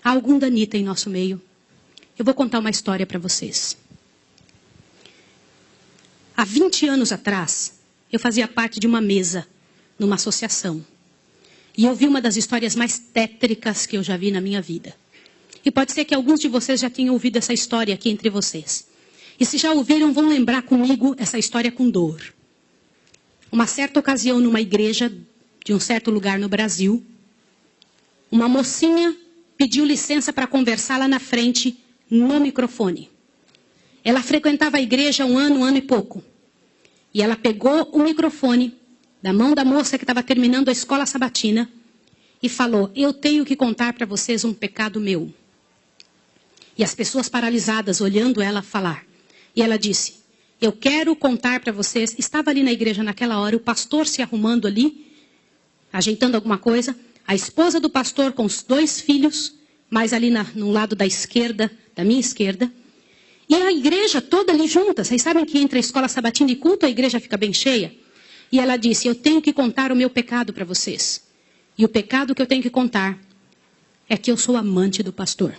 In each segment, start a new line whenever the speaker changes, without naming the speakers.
Há algum danita em nosso meio? Eu vou contar uma história para vocês. Há 20 anos atrás, eu fazia parte de uma mesa numa associação. E eu vi uma das histórias mais tétricas que eu já vi na minha vida. E pode ser que alguns de vocês já tenham ouvido essa história aqui entre vocês. E se já ouviram, vão lembrar comigo essa história com dor. Uma certa ocasião, numa igreja de um certo lugar no Brasil, uma mocinha pediu licença para conversar lá na frente, no microfone. Ela frequentava a igreja um ano e pouco. E ela pegou o microfone da mão da moça que estava terminando a escola sabatina e falou: eu tenho que contar para vocês um pecado meu. E as pessoas paralisadas olhando ela falar. E ela disse: eu quero contar para vocês. Estava ali na igreja naquela hora, o pastor se arrumando ali, ajeitando alguma coisa. A esposa do pastor com os 2 filhos, mais ali no lado da esquerda, da minha esquerda. E a igreja toda ali junta. Vocês sabem que entre a escola sabatina e culto a igreja fica bem cheia? E ela disse: eu tenho que contar o meu pecado para vocês. E o pecado que eu tenho que contar é que eu sou amante do pastor.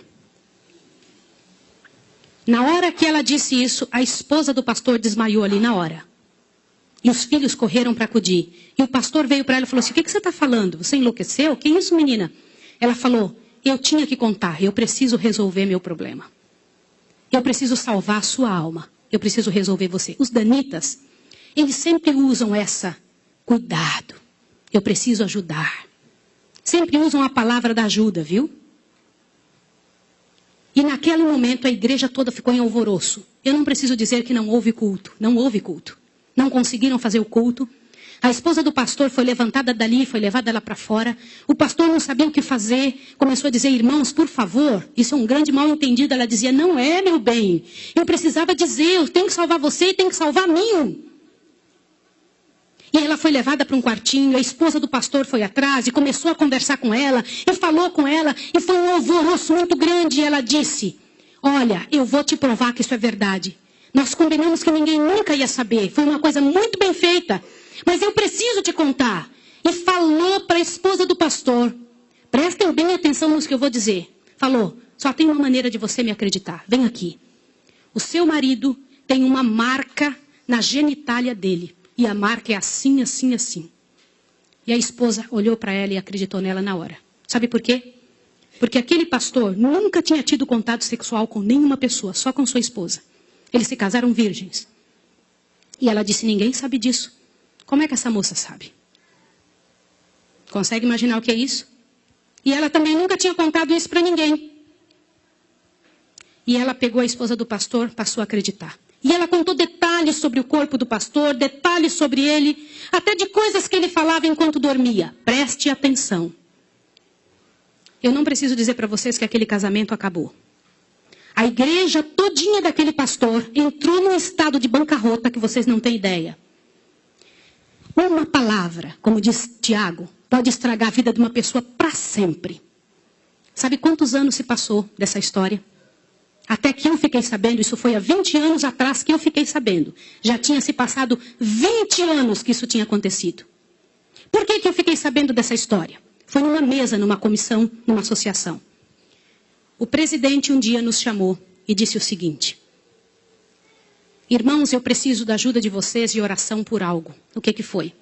Na hora que ela disse isso, a esposa do pastor desmaiou ali na hora. E os filhos correram para acudir. E o pastor veio para ela e falou assim: o que você está falando? Você enlouqueceu? Que isso, menina? Ela falou: eu tinha que contar, eu preciso resolver meu problema. Eu preciso salvar a sua alma. Eu preciso resolver você. Os danitas, eles sempre usam essa: cuidado, eu preciso ajudar. Sempre usam a palavra da ajuda, viu? E naquele momento a igreja toda ficou em alvoroço. Eu não preciso dizer que não houve culto. Não houve culto. Não conseguiram fazer o culto. A esposa do pastor foi levantada dali, foi levada lá para fora. O pastor não sabia o que fazer. Começou a dizer: irmãos, por favor, isso é um grande mal entendido. Ela dizia: não é, meu bem. Eu precisava dizer, eu tenho que salvar você e tenho que salvar mim. E ela foi levada para um quartinho, a esposa do pastor foi atrás e começou a conversar com ela, e falou com ela, e foi um alvoroço muito grande. E ela disse: olha, eu vou te provar que isso é verdade. Nós combinamos que ninguém nunca ia saber, foi uma coisa muito bem feita, mas eu preciso te contar. E falou para a esposa do pastor: prestem bem atenção no que eu vou dizer. Falou: só tem uma maneira de você me acreditar, vem aqui. O seu marido tem uma marca na genitália dele. E a marca é assim, assim, assim. E a esposa olhou para ela e acreditou nela na hora. Sabe por quê? Porque aquele pastor nunca tinha tido contato sexual com nenhuma pessoa, só com sua esposa. Eles se casaram virgens. E ela disse: ninguém sabe disso. Como é que essa moça sabe? Consegue imaginar o que é isso? E ela também nunca tinha contado isso para ninguém. E ela pegou a esposa do pastor, passou a acreditar. E ela contou detalhes sobre o corpo do pastor, detalhes sobre ele, até de coisas que ele falava enquanto dormia. Preste atenção. Eu não preciso dizer para vocês que aquele casamento acabou. A igreja todinha daquele pastor entrou num estado de bancarrota que vocês não têm ideia. Uma palavra, como diz Tiago, pode estragar a vida de uma pessoa para sempre. Sabe quantos anos se passou dessa história? Até que eu fiquei sabendo, isso foi há 20 anos atrás que eu fiquei sabendo. Já tinha se passado 20 anos que isso tinha acontecido. Por que eu fiquei sabendo dessa história? Foi numa mesa, numa comissão, numa associação. O presidente um dia nos chamou e disse o seguinte: irmãos, eu preciso da ajuda de vocês de oração por algo. O que foi?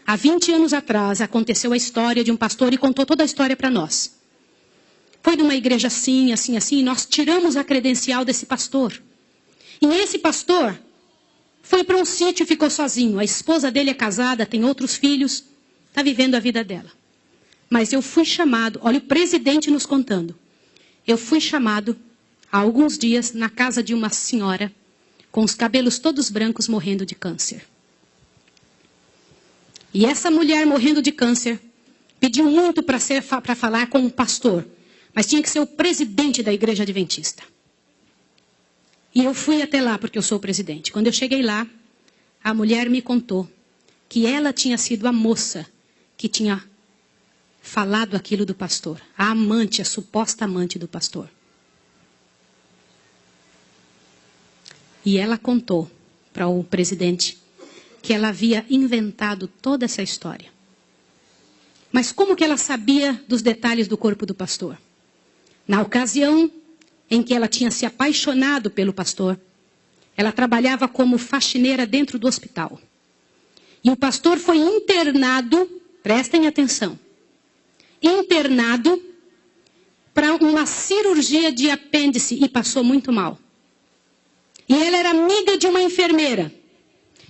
Há 20 anos atrás aconteceu a história de um pastor e contou toda a história para nós. Foi numa igreja assim, assim, assim, e nós tiramos a credencial desse pastor. E esse pastor foi para um sítio e ficou sozinho. A esposa dele é casada, tem outros filhos, está vivendo a vida dela. Mas eu fui chamado, olha o presidente nos contando. Eu fui chamado há alguns dias na casa de uma senhora com os cabelos todos brancos morrendo de câncer. E essa mulher morrendo de câncer pediu muito para falar com um pastor. Mas tinha que ser o presidente da igreja adventista. E eu fui até lá porque eu sou o presidente. Quando eu cheguei lá, a mulher me contou que ela tinha sido a moça que tinha falado aquilo do pastor. A amante, a suposta amante do pastor. E ela contou para o presidente que ela havia inventado toda essa história. Mas como que ela sabia dos detalhes do corpo do pastor? Na ocasião em que ela tinha se apaixonado pelo pastor, ela trabalhava como faxineira dentro do hospital. E o pastor foi internado, prestem atenção, internado para uma cirurgia de apêndice e passou muito mal. E ela era amiga de uma enfermeira.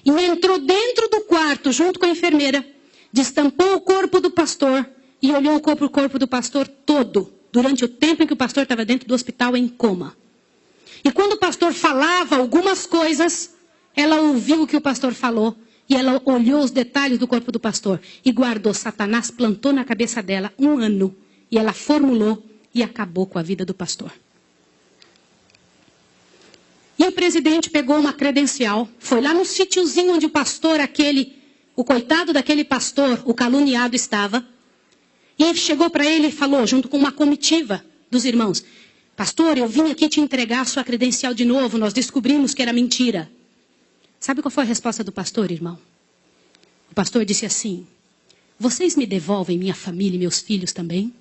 E entrou dentro do quarto junto com a enfermeira, destampou o corpo do pastor e olhou o corpo do pastor todo, durante o tempo em que o pastor estava dentro do hospital em coma. E quando o pastor falava algumas coisas, ela ouviu o que o pastor falou e ela olhou os detalhes do corpo do pastor e guardou. Satanás plantou na cabeça dela 1 ano e ela formulou e acabou com a vida do pastor. E o presidente pegou uma credencial, foi lá no sítiozinho onde o pastor o coitado daquele pastor, o caluniado estava, e chegou para ele e falou, junto com uma comitiva dos irmãos, pastor, eu vim aqui te entregar a sua credencial de novo, nós descobrimos que era mentira. Sabe qual foi a resposta do pastor, irmão? O pastor disse assim, vocês me devolvem minha família e meus filhos também?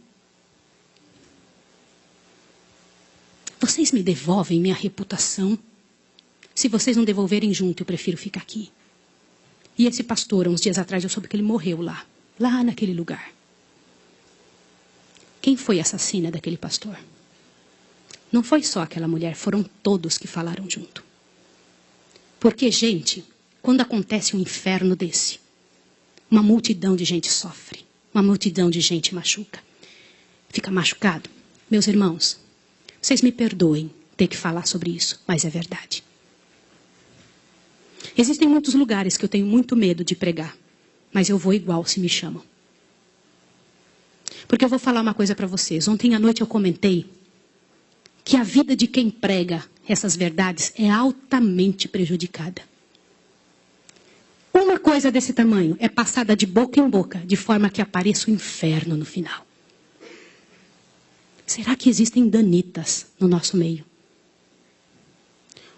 Vocês me devolvem minha reputação? Se vocês não devolverem junto, eu prefiro ficar aqui. E esse pastor, uns dias atrás, eu soube que ele morreu lá naquele lugar. Quem foi a assassina daquele pastor? Não foi só aquela mulher, foram todos que falaram junto. Porque, gente, quando acontece um inferno desse, uma multidão de gente sofre, uma multidão de gente machuca. Fica machucado. Meus irmãos, vocês me perdoem ter que falar sobre isso, mas é verdade. Existem muitos lugares que eu tenho muito medo de pregar, mas eu vou igual se me chamam. Porque eu vou falar uma coisa para vocês. Ontem à noite eu comentei que a vida de quem prega essas verdades é altamente prejudicada. Uma coisa desse tamanho é passada de boca em boca, de forma que apareça o inferno no final. Será que existem danitas no nosso meio?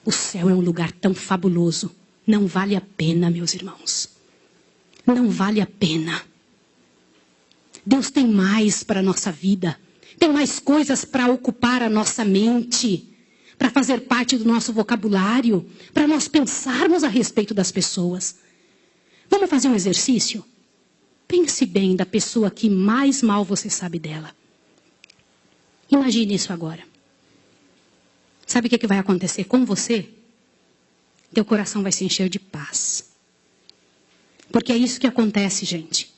O céu é um lugar tão fabuloso. Não vale a pena, meus irmãos. Não vale a pena. Deus tem mais para a nossa vida. Tem mais coisas para ocupar a nossa mente. Para fazer parte do nosso vocabulário. Para nós pensarmos a respeito das pessoas. Vamos fazer um exercício? Pense bem da pessoa que mais mal você sabe dela. Imagine isso agora. Sabe o que vai acontecer com você? Teu coração vai se encher de paz. Porque é isso que acontece, gente.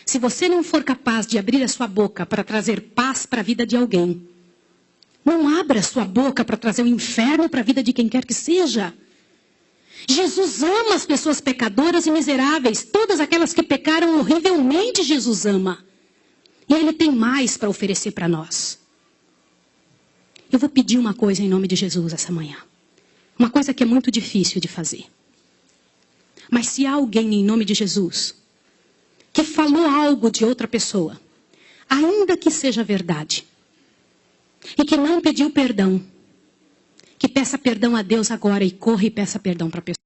Se você não for capaz de abrir a sua boca para trazer paz para a vida de alguém, não abra a sua boca para trazer o inferno para a vida de quem quer que seja. Jesus ama as pessoas pecadoras e miseráveis. Todas aquelas que pecaram horrivelmente, Jesus ama. E Ele tem mais para oferecer para nós. Eu vou pedir uma coisa em nome de Jesus essa manhã. Uma coisa que é muito difícil de fazer. Mas se há alguém em nome de Jesus que falou algo de outra pessoa, ainda que seja verdade, e que não pediu perdão, que peça perdão a Deus agora e corra e peça perdão para a pessoa.